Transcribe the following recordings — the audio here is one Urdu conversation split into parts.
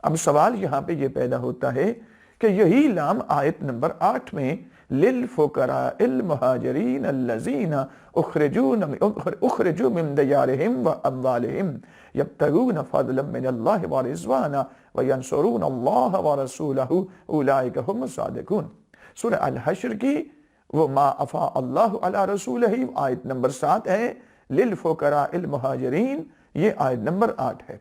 اب سوال یہاں پہ یہ پیدا ہوتا ہے کہ یہی لام آیت نمبر 8 میں للفقراء المہاجرین الذین اخرجوا من دیارہم واموالہم یبتغون فضلا من اللہ ورضوانا وینصرون اللہ ورسولہ اولئک هم الصادقون۔ سورہ الحشر کی وہ ما افاء اللہ علی رسولہ آیت نمبر 7 ہے، للفقراء المہاجرین یہ آیت نمبر 8 ہے۔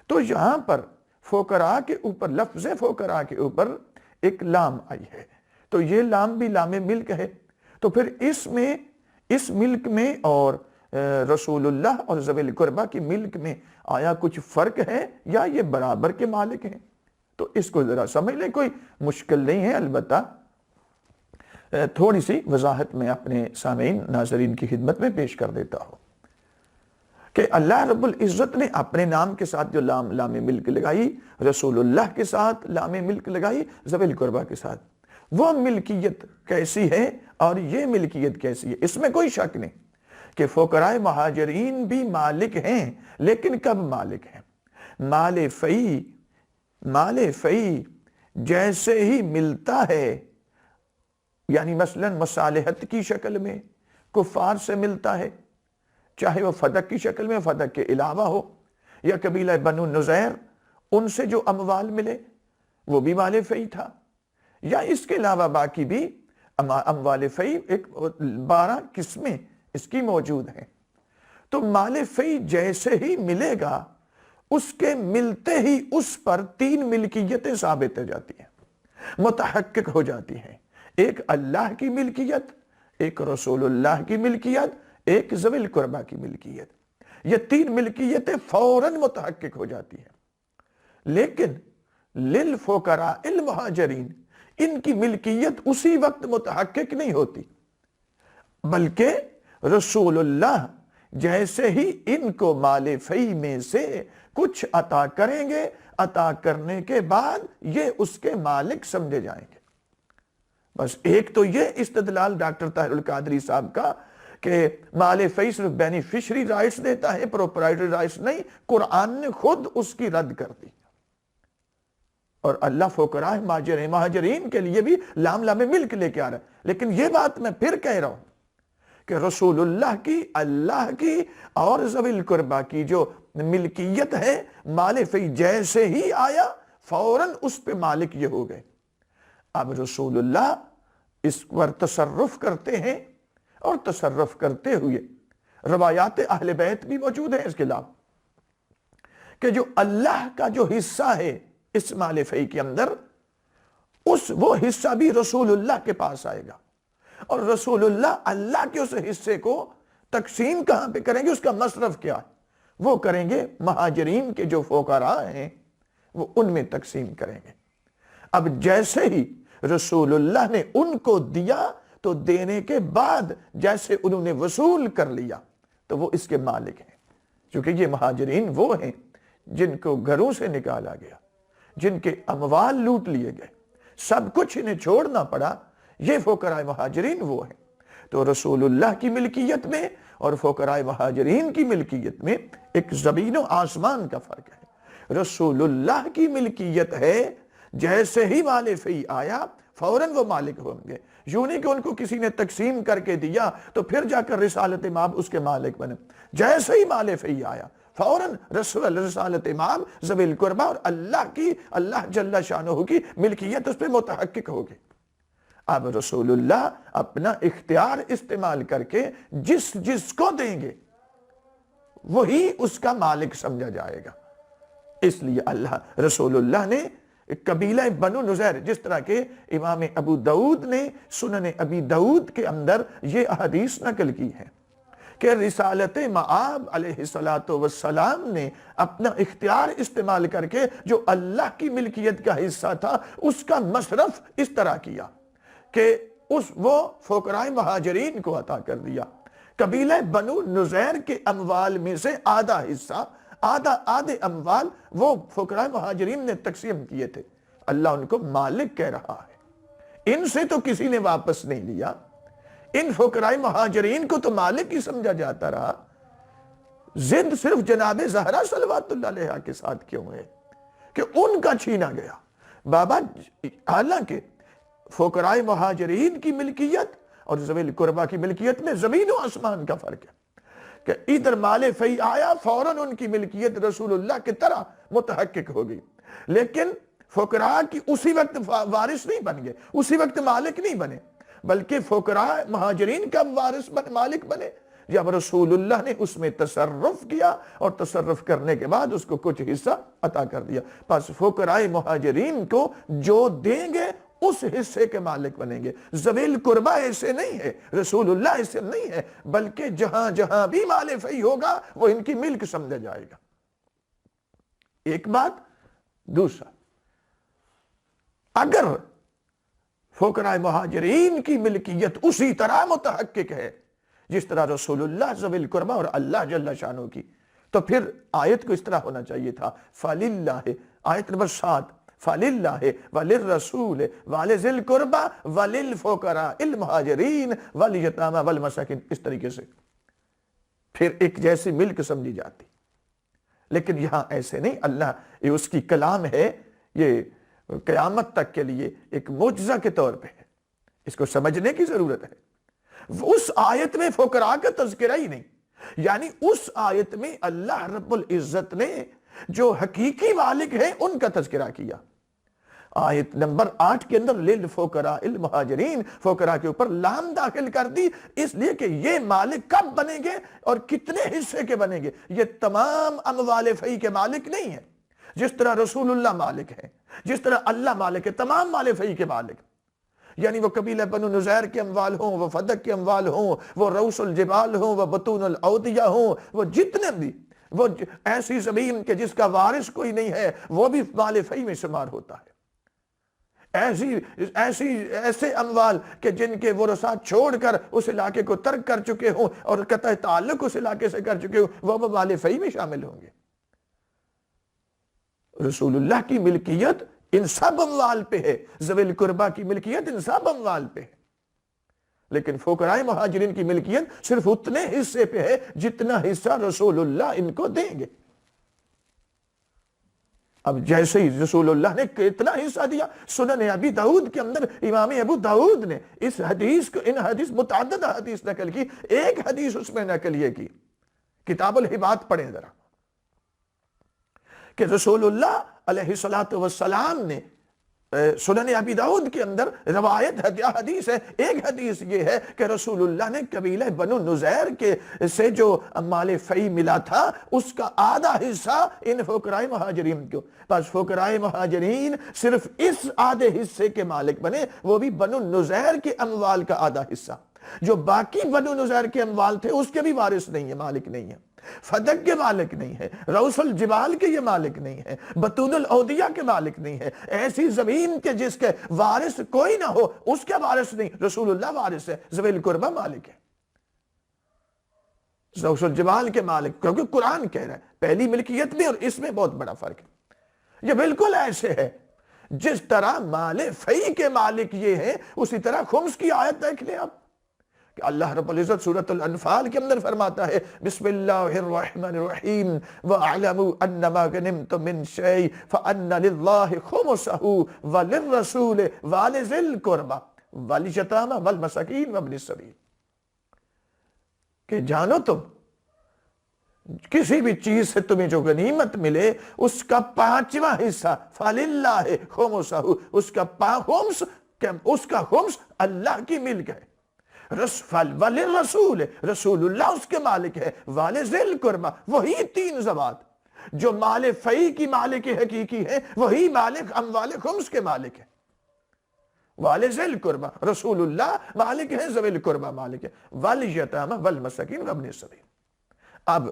تو یہاں پر فقراء کے اوپر، لفظ فقراء کے اوپر ایک لام آئی ہے، تو یہ لام بھی لام ملک ہے۔ تو پھر اس ملک میں اور رسول اللہ اور ذوی القربہ کی ملک میں آیا کچھ فرق ہے یا یہ برابر کے مالک ہیں؟ تو اس کو ذرا سمجھ لیں، کوئی مشکل نہیں ہے، البتہ تھوڑی سی وضاحت میں اپنے سامعین ناظرین کی خدمت میں پیش کر دیتا ہوں کہ اللہ رب العزت نے اپنے نام کے ساتھ جو لام ملک لگائی، رسول اللہ کے ساتھ لام ملک لگائی، ذوی القربہ کے ساتھ، وہ ملکیت کیسی ہے اور یہ ملکیت کیسی ہے؟ اس میں کوئی شک نہیں کہ فقراء مہاجرین بھی مالک ہیں، لیکن کب مالک ہیں؟ مال فی جیسے ہی ملتا ہے، یعنی مثلا مصالحت کی شکل میں کفار سے ملتا ہے، چاہے وہ فتح کی شکل میں، فتح کے علاوہ ہو، یا قبیلہ بنو نذیر ان سے جو اموال ملے وہ بھی مال فی تھا، یا اس کے علاوہ باقی بھی اموال فی، ایک 12 قسمیں اس کی موجود ہیں۔ تو مال فی جیسے ہی ملے گا، اس کے ملتے ہی اس پر 3 ملکیتیں ثابت ہو جاتی ہیں، متحقق ہو جاتی ہیں۔ ایک اللہ کی ملکیت، ایک رسول اللہ کی ملکیت، ایک ذوی القربہ کی ملکیت۔ یہ 3 ملکیتیں فوراً متحقق ہو جاتی ہیں۔ لیکن للفقراء المہاجرین، ان کی ملکیت اسی وقت متحقق نہیں ہوتی، بلکہ رسول اللہ جیسے ہی ان کو مال فی میں سے کچھ عطا کریں گے، عطا کرنے کے بعد یہ اس کے مالک سمجھے جائیں گے۔ بس ایک تو یہ استدلال ڈاکٹر طاہر القادری صاحب کا کہ مال فی صرف بینیفیشری رائٹس دیتا ہے، پروپرائٹری رائٹس نہیں، قرآن نے خود اس کی رد کر دی۔ اور اللہ فقراء مہاجرین کے لیے بھی لام ملک لے کے آ رہا ہے۔ لیکن یہ بات میں پھر کہہ رہا ہوں کہ رسول اللہ کی، اللہ کی اور ذوی القربہ کی جو ملکیت ہے، مال فی جیسے ہی آیا فوراً اس پہ مالک یہ ہو گئے۔ اب رسول اللہ اس پر تصرف کرتے ہیں، اور تصرف کرتے ہوئے روایات اہل بیت بھی موجود ہیں اس کے علاوہ، کہ جو اللہ کا جو حصہ ہے اس مال فی کے اندر، وہ حصہ بھی رسول اللہ کے پاس آئے گا، اور رسول اللہ کے اس حصے کو تقسیم کہاں پہ کریں گے، اس کا مصرف کیا ہے، وہ کریں گے مہاجرین کے جو فقراء ہیں وہ ان میں تقسیم کریں گے۔ اب جیسے ہی رسول اللہ نے ان کو دیا، تو دینے کے بعد جیسے انہوں نے وصول کر لیا تو وہ اس کے مالک ہیں، کیونکہ یہ مہاجرین وہ ہیں جن کو گھروں سے نکالا گیا، جن کے اموال لوٹ لیے گئے، سب کچھ انہیں چھوڑنا پڑا، یہ فقراء مہاجرین وہ ہیں۔ تو رسول اللہ کی ملکیت میں اور فقراء مہاجرین کی ملکیت میں ایک زمین و آسمان کا فرق ہے۔ رسول اللہ کی ملکیت ہے جیسے ہی مال فی آیا فوراً وہ مالک ہوں گے، یوں نہیں کہ ان کو کسی نے تقسیم کر کے دیا تو پھر جا کر رسالت مآب اس کے مالک بنے۔ جیسے ہی مال فی آیا فوراً رسالت مآب، ذوی القربہ اور اللہ جل شانہ کی ملکیت اس پہ متحقق ہوگی۔ اب رسول اللہ اپنا اختیار استعمال کر کے جس کو دیں گے وہی اس کا مالک سمجھا جائے گا۔ اس لیے رسول اللہ نے قبیلہ بنو نذیر، جس طرح کے امام ابو داؤد نے سنن ابی داؤد کے اندر یہ احادیث نقل کی ہے کہ رسالت مآب علیہ السلام نے اپنا اختیار استعمال کر کے جو اللہ کی ملکیت کا حصہ تھا اس کا مصرف اس طرح کیا کہ وہ فقراء مہاجرین کو عطا کر دیا۔ قبیلہ بنو نذیر کے اموال میں سے آدھا حصہ، آدھے اموال وہ فقراء مہاجرین نے تقسیم کیے تھے۔ اللہ ان کو مالک کہہ رہا ہے، ان سے تو کسی نے واپس نہیں لیا، ان فقراء مہاجرین کو تو مالک ہی سمجھا جاتا رہا۔ ضد صرف جناب زہرا صلوات اللہ علیہا کے ساتھ کیوں ہے کہ ان کا چھینا گیا۔ بابا حالانکہ فقراء مہاجرین کی ملکیت اور ذوی القربہ کی ملکیت میں زمین و آسمان کا فرق ہے، کہ ادھر مال فی آیا فوراً ان کی ملکیت رسول اللہ کی طرح متحقق ہو گئی، لیکن فقراء کی اسی وقت وارث نہیں بن گئے، اسی وقت مالک نہیں بنے، بلکہ فقراء مہاجرین کا وارث مالک بنے جب رسول اللہ نے اس میں تصرف کیا، اور تصرف کرنے کے بعد اس کو کچھ حصہ عطا کر دیا۔ پس فقراء مہاجرین کو جو دیں گے اس حصے کے مالک بنیں گے۔ ذوی القربہ ایسے نہیں ہے، رسول اللہ ایسے نہیں ہے، بلکہ جہاں جہاں بھی مال فی ہوگا وہ ان کی ملک سمجھا جائے گا۔ ایک بات۔ دوسرا، اگر فقراء مہاجرین کی ملکیت اسی طرح متحقق ہے جس طرح رسول اللہ ذوی القربہ اور اللہ جل شانہ کی، تو پھر آیت کو اس طرح ہونا چاہیے تھا، فَلِلَّهِ، آیت نمبر 7، فَلِلَّهِ وَلِلرَّسُولِ وَلِذِي الْقُرْبَى وَلِلْفُقَرَاءِ الْمُهَاجِرِينَ وَالْيَتَامَى وَالْمَسَاكِينِ، اس طریقے سے پھر ایک جیسی ملک سمجھی جاتی۔ لیکن یہاں ایسے نہیں، اللہ یہ اس کی کلام ہے، یہ قیامت تک کے لیے ایک معجزہ کے طور پہ ہے، اس کو سمجھنے کی ضرورت ہے۔ اس آیت میں فقراء کا تذکرہ ہی نہیں، یعنی اس آیت میں اللہ رب العزت نے جو حقیقی مالک ہیں ان کا تذکرہ کیا۔ آیت نمبر 8 کے اندر للفقراء المہاجرین، فقراء کے اوپر لام داخل کر دی، اس لیے کہ یہ مالک کب بنیں گے اور کتنے حصے کے بنیں گے۔ یہ تمام اموال فی کے مالک نہیں ہیں، جس طرح رسول اللہ مالک ہے، جس طرح اللہ مالک ہے، تمام مال فی کے مالک، یعنی وہ قبیلہ بنو نزیر کے اموال ہوں، وہ فدق کے اموال ہوں، وہ روس الجبال ہوں، وہ بطون الاودیہ ہوں، وہ جتنے بھی، وہ ایسی زمین کے جس کا وارث کوئی نہیں ہے وہ بھی مال فی میں شمار ہوتا ہے۔ ایسے اموال کہ جن کے ورثات چھوڑ کر اس علاقے کو ترک کر چکے ہوں اور قطع تعلق اس علاقے سے کر چکے ہوں، وہ مال فی میں شامل ہوں گے۔ رسول اللہ کی ملکیت ان سب اموال پہ ہے، ذوی القربہ کی ملکیت ان سب اموال پہ ہے، لیکن فقراء مہاجرین کی ملکیت صرف اتنے حصے پہ ہے جتنا حصہ رسول اللہ ان کو دیں گے۔ اب جیسے ہی رسول اللہ نے کتنا حصہ دیا، سنن ابی داؤد کے اندر امام ابو داؤد نے اس حدیث کو، ان حدیث متعدد حدیث نقل کی، ایک حدیث اس میں نقل یہ کی، کتاب الہبات پڑھیں ذرا، کہ رسول اللہ علیہ السلام نے سنن ابی داؤد کے اندر روایت حدیث ہے، ایک حدیث یہ ہے کہ رسول اللہ نے قبیلہ بنو نزیر کے سے جو مال فی ملا تھا اس کا آدھا حصہ ان فقراء مہاجرین کو، بس فقراء مہاجرین صرف اس آدھے حصے کے مالک بنے، وہ بھی بنو نزیر کے اموال کا آدھا حصہ۔ جو باقی بنو نزیر کے اموال تھے اس کے بھی وارث نہیں ہے، مالک نہیں ہے، فدق کے مالک نہیں ہے، روس الجبال کے یہ مالک نہیں ہے، بطون الاودیہ کے مالک نہیں ہے، ایسی زمین کے جس کے وارث کوئی نہ ہو اس کے وارث نہیں، رسول اللہ وارث ہے، ذوی القربہ مالک ہے، روس الجبال کے مالک، کیونکہ قرآن کہہ رہا ہے پہلی ملکیت میں اور اس میں بہت بڑا فرق ہے۔ یہ بالکل ایسے ہے جس طرح مال فی کے مالک یہ ہیں، اسی طرح خمس کی آیت دیکھ لیں آپ، کہ اللہ رب العزت سورۃ الانفال کے اندر فرماتا ہے بسم اللہ الرحمن الرحیم وَاعْلَمُوا أَنَّمَا غَنِمْتُم مِّن شَيْءٍ فَأَنَّ لِلَّهِ خُمُسَهُ وَلِلرَّسُولِ وَلِذِي الْقُرْبَى وَالْيَتَامَى وَالْمَسَاكِينِ وَابْنِ السَّبِيلِ، کہ جانو تم کسی بھی چیز سے تمہیں جو غنیمت ملے اس کا 5واں حصہ فَلِلَّهِ خُمُسَهُ، اس کا خمس اللہ کی ملک ہے، وَلِلرَّسُولِ رسول اللہ اس کے مالک ہے، وَلِذِي الْقُرْبَى وہی 3 زوات جو مال فی کی مالک حقیقی ہے وہی مالک اموال خمس کے مالک ہے، وَلِذِي الْقُرْبَى رسول اللہ مالک ہے، ذوی القربہ مالک ہے، وَالْيَتَامَى وَالْمَسَاكِينِ وَابْنِ السَّبِيلِ۔ اب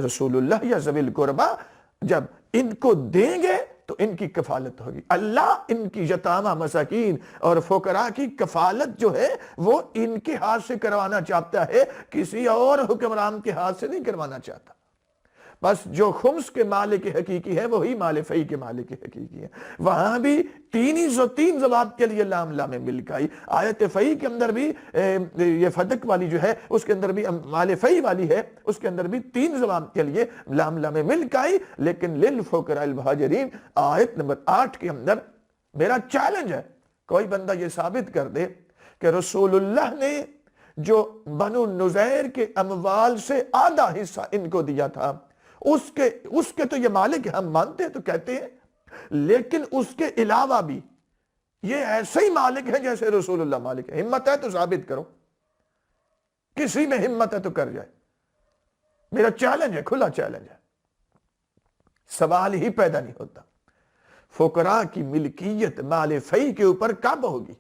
رسول اللہ یا ذوی القربہ جب ان کو دیں گے تو ان کی کفالت ہوگی، اللہ ان کی یتامہ مساکین اور فقراء کی کفالت جو ہے وہ ان کے ہاتھ سے کروانا چاہتا ہے، کسی اور حکمران کے ہاتھ سے نہیں کروانا چاہتا۔ بس جو خمس کے مالک حقیقی ہے وہی مال فی کے مالک حقیقی ہے. وہاں بھی 303 جواب کے لیے لام لام ملک آئی. آیت فی کے اندر بھی یہ فتق والی جو ہے اس کے اندر بھی مال فی والی ہے، اس کے اندر بھی 3 جواب کے لیے لام لام ملک آئی. لیکن للفقراء المہاجرین آیت نمبر 8 کے اندر میرا چیلنج ہے، کوئی بندہ یہ ثابت کر دے کہ رسول اللہ نے جو بنو نذیر کے اموال سے آدھا حصہ ان کو دیا تھا، اس کے تو یہ مالک ہم مانتے ہیں تو کہتے ہیں، لیکن اس کے علاوہ بھی یہ ایسے ہی مالک ہیں جیسے رسول اللہ مالک ہے. ہمت ہے تو ثابت کرو، کسی میں ہمت ہے تو کر جائے. میرا چیلنج ہے، کھلا چیلنج ہے. سوال ہی پیدا نہیں ہوتا فقراء کی ملکیت مال فی کے اوپر کب ہوگی؟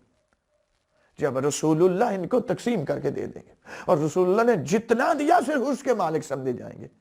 جب رسول اللہ ان کو تقسیم کر کے دے دیں گے، اور رسول اللہ نے جتنا دیا صرف اس کے مالک سمجھے جائیں گے.